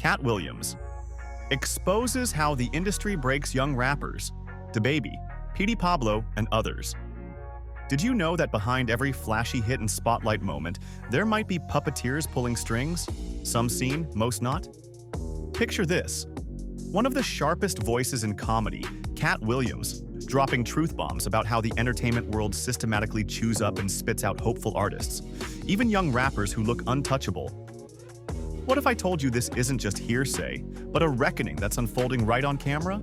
Katt Williams exposes how the industry breaks young rappers, DaBaby, Petey Pablo, and others. Did you know that behind every flashy hit and spotlight moment, there might be puppeteers pulling strings? Some seen, most not? Picture this. One of the sharpest voices in comedy, Katt Williams, dropping truth bombs about how the entertainment world systematically chews up and spits out hopeful artists, even young rappers who look untouchable. What if I told you this isn't just hearsay, but a reckoning that's unfolding right on camera?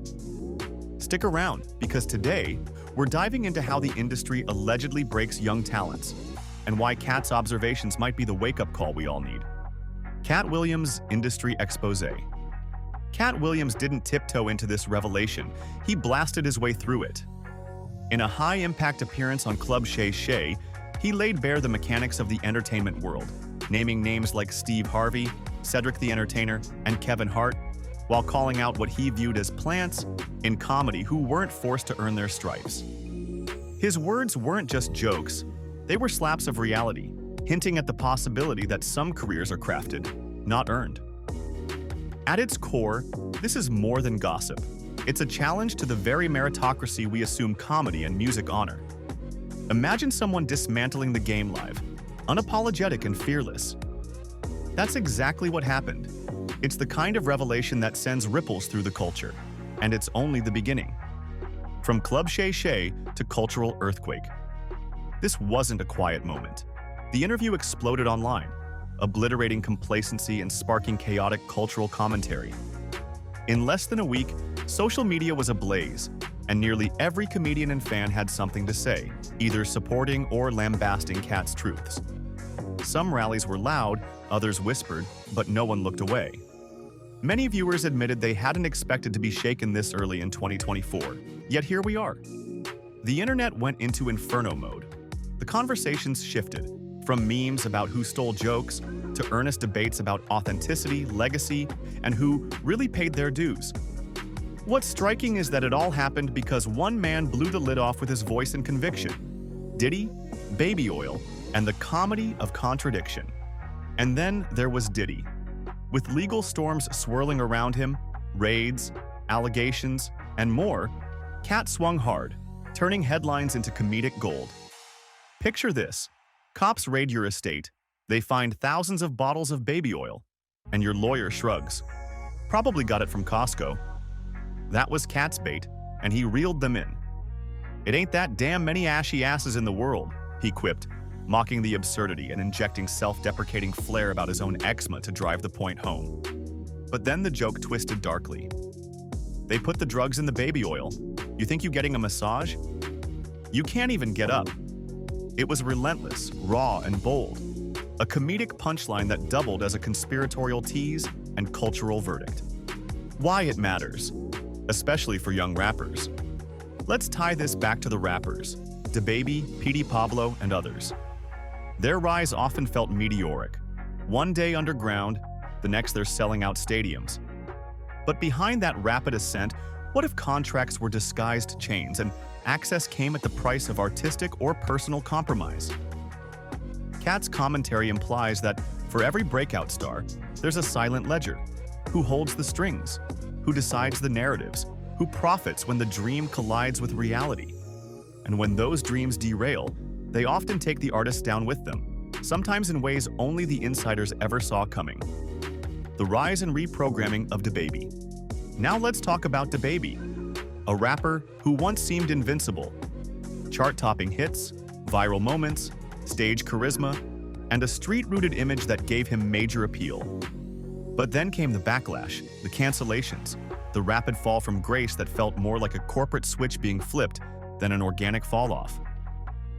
Stick around, because today, we're diving into how the industry allegedly breaks young talents, and why Katt's observations might be the wake-up call we all need. Katt Williams' industry expose. Katt Williams didn't tiptoe into this revelation, he blasted his way through it. In a high-impact appearance on Club Shay Shay, he laid bare the mechanics of the entertainment world, naming names like Steve Harvey, Cedric the Entertainer, and Kevin Hart, while calling out what he viewed as plants in comedy who weren't forced to earn their stripes. His words weren't just jokes, they were slaps of reality, hinting at the possibility that some careers are crafted, not earned. At its core, this is more than gossip. It's a challenge to the very meritocracy we assume comedy and music honor. Imagine someone dismantling the game live, unapologetic and fearless. That's exactly what happened. It's the kind of revelation that sends ripples through the culture, and it's only the beginning. From Club Shay Shay to cultural earthquake. This wasn't a quiet moment. The interview exploded online, obliterating complacency and sparking chaotic cultural commentary. In less than a week, social media was ablaze, and nearly every comedian and fan had something to say, either supporting or lambasting Katt's truths. Some rallies were loud, others whispered, but no one looked away. Many viewers admitted they hadn't expected to be shaken this early in 2024, yet here we are. The internet went into inferno mode. The conversations shifted, from memes about who stole jokes to earnest debates about authenticity, legacy, and who really paid their dues. What's striking is that it all happened because one man blew the lid off with his voice and conviction. Diddy, Baby Oil, and the comedy of contradiction. And then there was Diddy. With legal storms swirling around him, raids, allegations, and more, Katt swung hard, turning headlines into comedic gold. Picture this. Cops raid your estate, they find thousands of bottles of baby oil, and your lawyer shrugs. Probably got it from Costco. That was Katt's bait, and he reeled them in. It ain't that damn many ashy asses in the world, he quipped, mocking the absurdity and injecting self-deprecating flair about his own eczema to drive the point home. But then the joke twisted darkly. They put the drugs in the baby oil. You think you're getting a massage? You can't even get up. It was relentless, raw, and bold. A comedic punchline that doubled as a conspiratorial tease and cultural verdict. Why it matters, especially for young rappers. Let's tie this back to the rappers, DaBaby, Petey Pablo, and others. Their rise often felt meteoric. One day underground, the next they're selling out stadiums. But behind that rapid ascent, what if contracts were disguised chains and access came at the price of artistic or personal compromise? Katt's commentary implies that for every breakout star, there's a silent ledger. Who holds the strings? Who decides the narratives? Who profits when the dream collides with reality? And when those dreams derail, they often take the artist down with them, sometimes in ways only the insiders ever saw coming. The rise and reprogramming of DaBaby. Now let's talk about DaBaby, a rapper who once seemed invincible. Chart-topping hits, viral moments, stage charisma, and a street-rooted image that gave him major appeal. But then came the backlash, the cancellations, the rapid fall from grace that felt more like a corporate switch being flipped than an organic fall-off.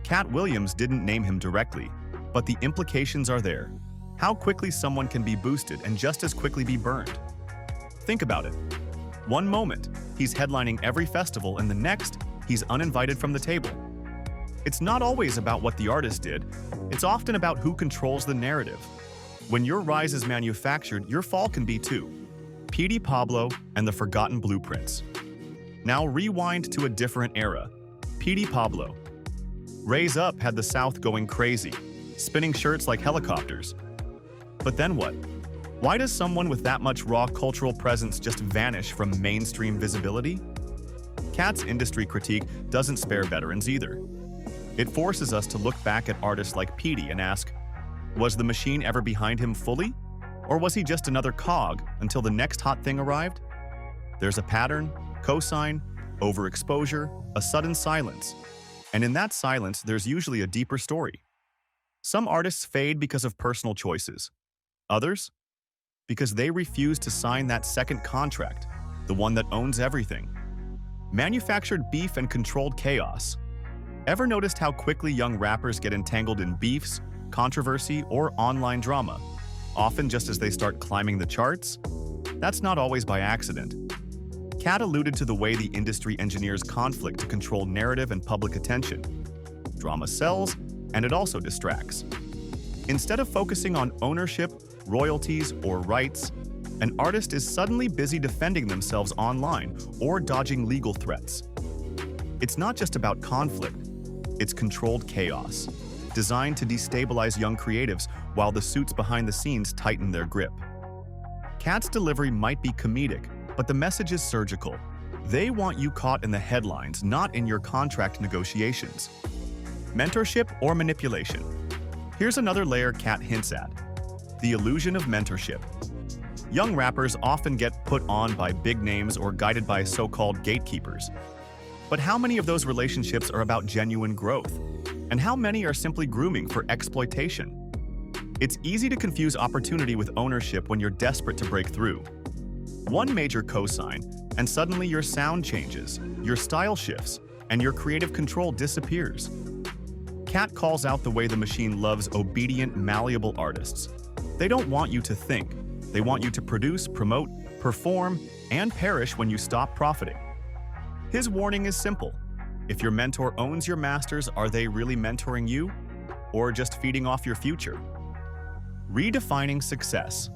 Katt Williams didn't name him directly, but the implications are there. How quickly someone can be boosted and just as quickly be burned. Think about it. One moment, he's headlining every festival, and the next, he's uninvited from the table. It's not always about what the artist did, it's often about who controls the narrative. When your rise is manufactured, your fall can be too. Petey Pablo and the Forgotten Blueprints. Now rewind to a different era. Petey Pablo. Raise Up had the South going crazy, spinning shirts like helicopters. But then what? Why does someone with that much raw cultural presence just vanish from mainstream visibility? Katt's industry critique doesn't spare veterans either. It forces us to look back at artists like Petey and ask, was the machine ever behind him fully? Or was he just another cog until the next hot thing arrived? There's a pattern, cosign, overexposure, a sudden silence. And in that silence, there's usually a deeper story. Some artists fade because of personal choices. Others, because they refuse to sign that second contract, the one that owns everything. Manufactured beef and controlled chaos. Ever noticed how quickly young rappers get entangled in beefs, controversy, or online drama, often just as they start climbing the charts? That's not always by accident. Katt alluded to the way the industry engineers conflict to control narrative and public attention. Drama sells, and it also distracts. Instead of focusing on ownership, royalties, or rights, an artist is suddenly busy defending themselves online or dodging legal threats. It's not just about conflict, it's controlled chaos, designed to destabilize young creatives while the suits behind the scenes tighten their grip. Katt's delivery might be comedic, but the message is surgical. They want you caught in the headlines, not in your contract negotiations. Mentorship or manipulation? Here's another layer Katt hints at: the illusion of mentorship. Young rappers often get put on by big names or guided by so-called gatekeepers. But how many of those relationships are about genuine growth? And how many are simply grooming for exploitation? It's easy to confuse opportunity with ownership when you're desperate to break through. One major cosign, and suddenly your sound changes, your style shifts, and your creative control disappears. Katt calls out the way the machine loves obedient, malleable artists. They don't want you to think. They want you to produce, promote, perform, and perish when you stop profiting. His warning is simple. If your mentor owns your masters, are they really mentoring you? Or just feeding off your future? Redefining success.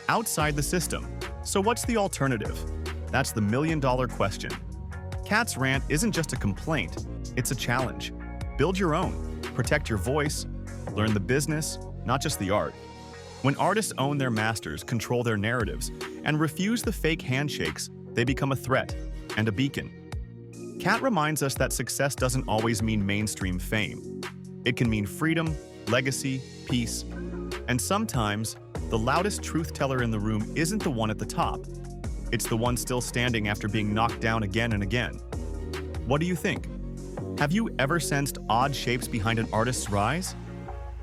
Outside the system. So what's the alternative? That's the million-dollar question. Katt's rant isn't just a complaint, it's a challenge. Build your own, protect your voice, learn the business, not just the art. When artists own their masters, control their narratives, and refuse the fake handshakes, they become a threat and a beacon. Katt reminds us that success doesn't always mean mainstream fame. It can mean freedom, legacy, peace, and sometimes, the loudest truth teller in the room isn't the one at the top. It's the one still standing after being knocked down again and again. What do you think? Have you ever sensed odd shapes behind an artist's rise?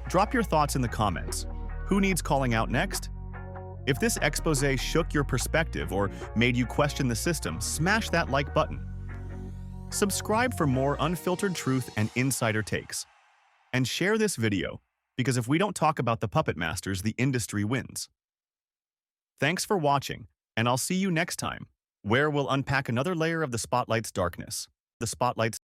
Drop your thoughts in the comments. Who needs calling out next? If this expose shook your perspective or made you question the system, smash that like button. Subscribe for more unfiltered truth and insider takes. And share this video, because if we don't talk about the puppet masters, the industry wins. Thanks for watching, and I'll see you next time, where we'll unpack another layer of the Spotlight's darkness. The Spotlight's